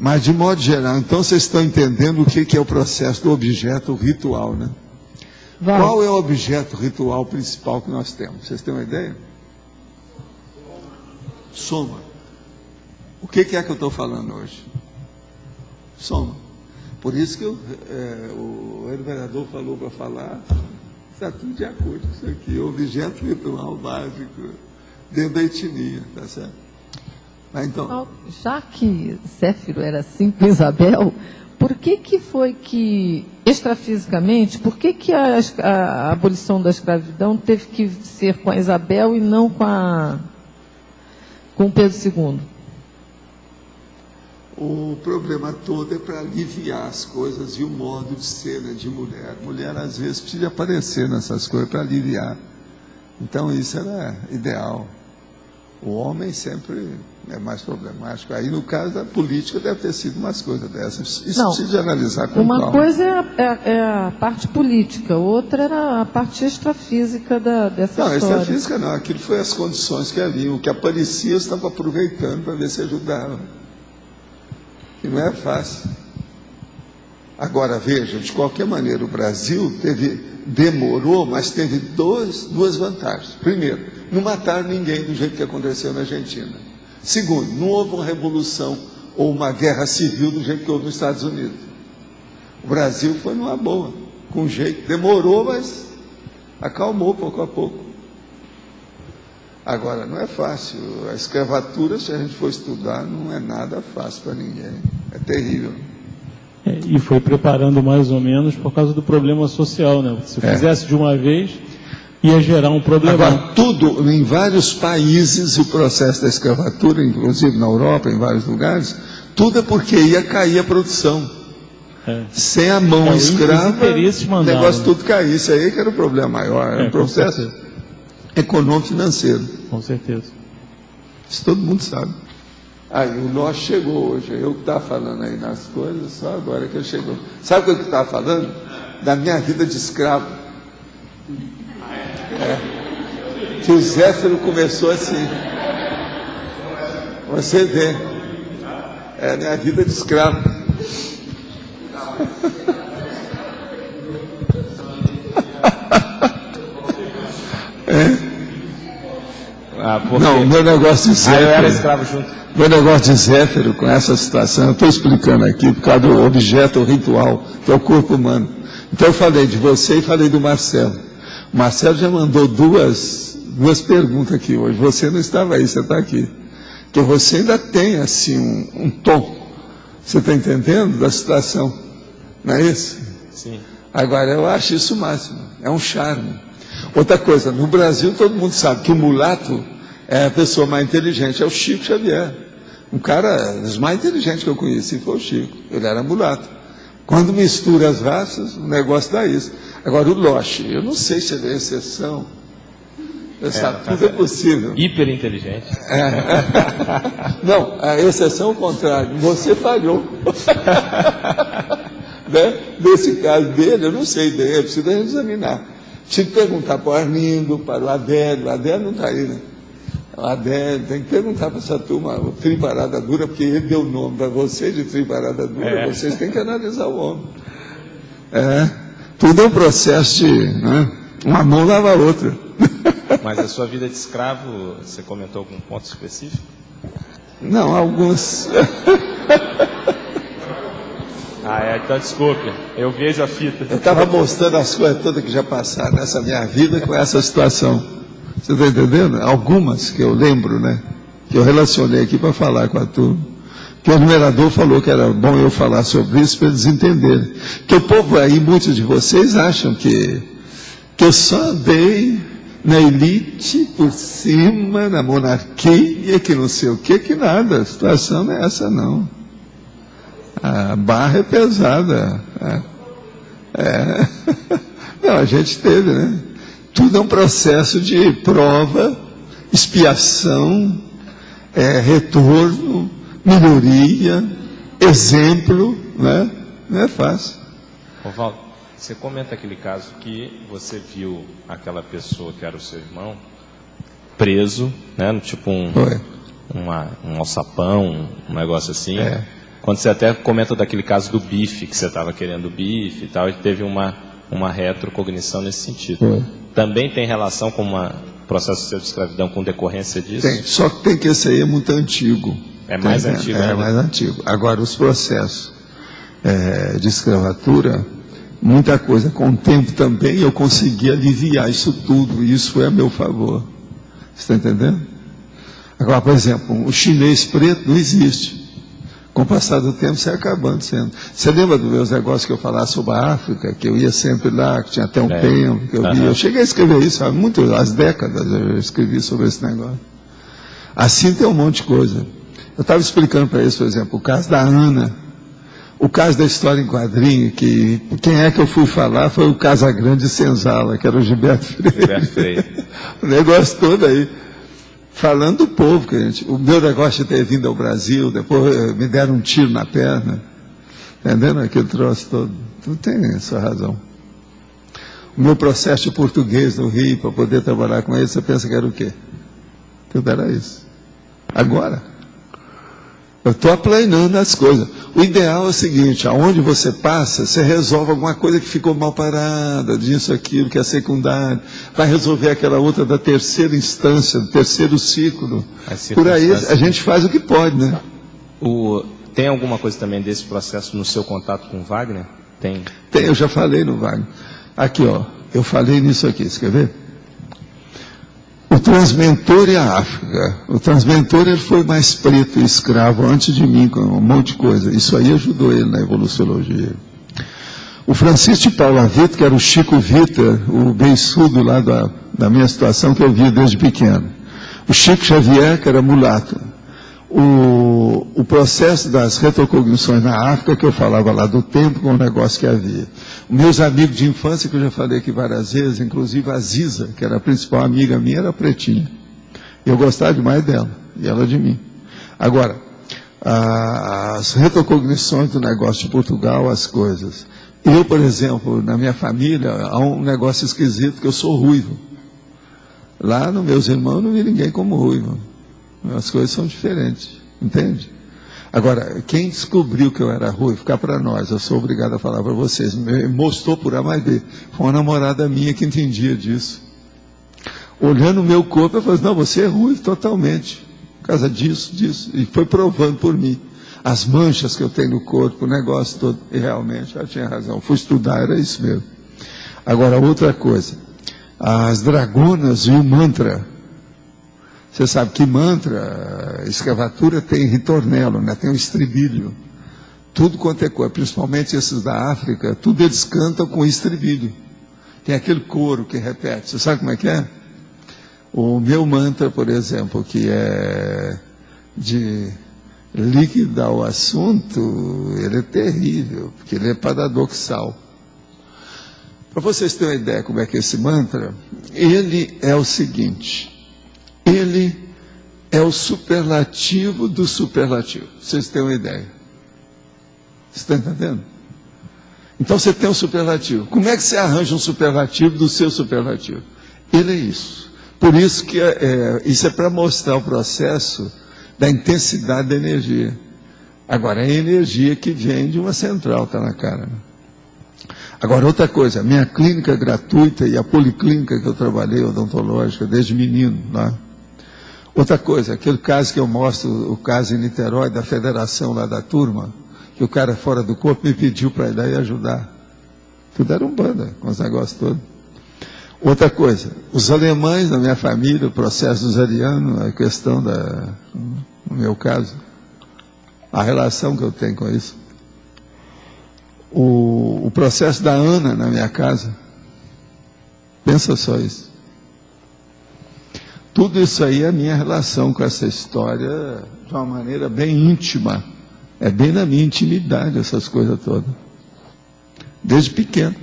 Mas, de modo geral, então vocês estão entendendo o que é o processo do objeto ritual, né? Vai. Qual é o objeto ritual principal que nós temos? Vocês têm uma ideia? Soma. O que é que eu estou falando hoje? Soma. Por isso que o vereador falou para falar, está tudo de acordo com isso aqui, objeto ritual básico dentro da etnia, tá certo? Mas então, já que Zéfiro era assim com Isabel, por que foi que, extrafisicamente, por que a abolição da escravidão teve que ser com a Isabel e não com Pedro II? o problema todo é para aliviar as coisas e o modo de ser, né, de mulher. Mulher, às vezes, precisa aparecer nessas coisas para aliviar. Então, isso era ideal. O homem sempre é mais problemático. Aí, no caso da política, deve ter sido umas coisas dessas. Isso não, precisa analisar com uma calma. coisa é a parte política, outra era a parte extrafísica dessa não, história. Não, extrafísica não. Aquilo foi as condições que haviam. O que aparecia, eu estava aproveitando para ver se ajudava. E não é fácil. Agora, veja, de qualquer maneira, o Brasil demorou, mas teve duas vantagens. Primeiro, não mataram ninguém do jeito que aconteceu na Argentina. Segundo, não houve uma revolução ou uma guerra civil do jeito que houve nos Estados Unidos. O Brasil foi numa boa, com jeito. Demorou, mas acalmou pouco a pouco. Agora, não é fácil. A escravatura, se a gente for estudar, não é nada fácil para ninguém. É terrível. E foi preparando mais ou menos por causa do problema social, né? Se fizesse de uma vez, ia gerar um problema. Agora, tudo, em vários países, o processo da escravatura, inclusive na Europa, em vários lugares, tudo é porque ia cair a produção. Sem a mão escrava, o negócio tudo caía. Isso aí que era o problema maior. Era um processo econômico-financeiro. Com certeza. Isso todo mundo sabe. Aí o nosso chegou hoje. Eu que estava falando aí nas coisas, só agora que ele chegou. Sabe o que eu estava falando? Da minha vida de escravo. Que o Zéfiro começou assim. Você vê. É minha vida de escravo. Não, o meu negócio de Zéfiro. eu era escravo junto. Meu negócio de Zéfiro, com essa situação, eu estou explicando aqui por causa do objeto ritual, que é o corpo humano. Então eu falei de você e falei do Marcelo. O Marcelo já mandou duas perguntas aqui hoje. Você não estava aí, você está aqui. Porque você ainda tem, assim, um tom. Você está entendendo da situação? Não é isso? Sim. Agora, eu acho isso o máximo. É um charme. Outra coisa, no Brasil todo mundo sabe que o mulato é a pessoa mais inteligente, é o Chico Xavier. Um cara dos mais inteligentes que eu conheci foi o Chico. Ele era mulato. Quando mistura as raças, o negócio dá isso. Agora, o Loche, eu não sei se ele é exceção. Tudo é possível. Hiper inteligente. Não, a exceção é o contrário. Você falhou. Né? Nesse caso dele, eu não sei dele, preciso examinar. Preciso perguntar para o Arlindo, para o Adélio. O Adélio não está aí, né? O Adélio, tem que perguntar para essa turma, o Triparada Dura, porque ele deu o nome para você de Triparada Dura, vocês têm que analisar o homem. Tudo é um processo de, né? Uma mão lava a outra. Mas a sua vida de escravo, você comentou algum ponto específico? Não, alguns. Então desculpe, eu vejo a fita. Eu estava mostrando as coisas todas que já passaram nessa minha vida com essa situação. Você está entendendo? Algumas que eu lembro, né? Que eu relacionei aqui para falar com a turma. Que o numerador falou que era bom eu falar sobre isso para eles entenderem. Que o povo aí, muitos de vocês acham que eu só andei na elite, por cima, na monarquia, que não sei o que nada. A situação não é essa, não. A barra é pesada. Não, a gente teve, né? Tudo é um processo de prova, expiação, retorno, melhoria, exemplo, né? Não é fácil. Valdo, você comenta aquele caso que você viu aquela pessoa que era o seu irmão preso, né? Tipo um alçapão, um negócio assim. Quando você até comenta daquele caso do bife, que você estava querendo bife e tal, e teve uma retrocognição nesse sentido. Foi. Também tem relação com um processo de escravidão com decorrência disso? Tem, só que tem que esse aí é muito antigo. É mais antigo ainda? É mais antigo. Agora, os processos de escravatura, muita coisa. Com o tempo também eu consegui aliviar isso tudo, e isso foi a meu favor. Você está entendendo? Agora, por exemplo, o chinês preto não existe. Com o passar do tempo, você acabando sendo. Você lembra dos meus negócios que eu falava sobre a África, que eu ia sempre lá, que tinha até um tempo, que eu via. Eu cheguei a escrever isso há há décadas, eu escrevi sobre esse negócio. Assim tem um monte de coisa. Eu estava explicando para eles, por exemplo, o caso da Ana, o caso da história em quadrinho, que quem é que eu fui falar foi o Casagrande Senzala, que era o Gilberto Freire. O negócio todo aí. Falando do povo, gente. O meu negócio de ter vindo ao Brasil, depois me deram um tiro na perna. Entendendo? Aquele troço todo. Tu tem essa razão. O meu processo de português no Rio, para poder trabalhar com ele, você pensa que era o quê? Tudo era isso. Agora, eu estou aplanando as coisas. O ideal é o seguinte, aonde você passa, você resolve alguma coisa que ficou mal parada, disso, aquilo, que é secundário. Vai resolver aquela outra da terceira instância, do terceiro ciclo. Por aí a gente faz o que pode, né? Tem alguma coisa também desse processo no seu contato com o Wagner? Tem, eu já falei no Wagner. Aqui, ó, eu falei nisso aqui, você quer ver? O transmentor e a África. O transmentor ele foi mais preto e escravo antes de mim, com um monte de coisa. Isso aí ajudou ele na evoluciologia. O Francisco de Paula Vitor, que era o Chico Vitor, o beiçudo lá da minha situação que eu via desde pequeno. O Chico Xavier, que era mulato. O processo das retrocognições na África, que eu falava lá do tempo, com o negócio que havia. Meus amigos de infância, que eu já falei aqui várias vezes, inclusive a Ziza, que era a principal amiga minha, era pretinha. Eu gostava demais dela, e ela de mim. Agora, as retrocognições do negócio de Portugal, as coisas. Eu, por exemplo, na minha família, há um negócio esquisito, que eu sou ruivo. Lá nos meus irmãos, não vi ninguém como ruivo. As coisas são diferentes, entende? Agora, quem descobriu que eu era ruivo, ficar para nós, eu sou obrigado a falar para vocês, me mostrou por A mais B. Foi uma namorada minha que entendia disso. Olhando o meu corpo, eu falei, não, você é ruivo totalmente, por causa disso, e foi provando por mim. As manchas que eu tenho no corpo, o negócio todo, e realmente, ela tinha razão, fui estudar, era isso mesmo. Agora, outra coisa, as dragonas e o mantra. Você sabe que mantra, escravatura tem ritornelo, né? Tem um estribilho. Tudo quanto é coisa, principalmente esses da África, tudo eles cantam com estribilho. Tem aquele coro que repete. Você sabe como é que é? O meu mantra, por exemplo, que é de liquidar o assunto, ele é terrível, porque ele é paradoxal. Para vocês terem uma ideia como é que é esse mantra, ele é o seguinte... Ele é o superlativo do superlativo. Vocês têm uma ideia? Você está entendendo? Então você tem um superlativo. Como é que você arranja um superlativo do seu superlativo? Ele é isso. Por isso que isso é para mostrar o processo da intensidade da energia. Agora, é a energia que vem de uma central, está na cara, né? Agora, outra coisa, a minha clínica gratuita e a policlínica que eu trabalhei, odontológica, desde menino, lá. Outra coisa, aquele caso que eu mostro, o caso em Niterói, da federação lá da turma, que o cara fora do corpo me pediu para ir lá e ajudar. Tudo era banda, com os negócios todos. Outra coisa, os alemães da minha família, o processo dos arianos, a questão no meu caso, a relação que eu tenho com isso. O processo da Ana na minha casa, pensa só isso. Tudo isso aí é a minha relação com essa história de uma maneira bem íntima. É bem na minha intimidade essas coisas todas. Desde pequeno.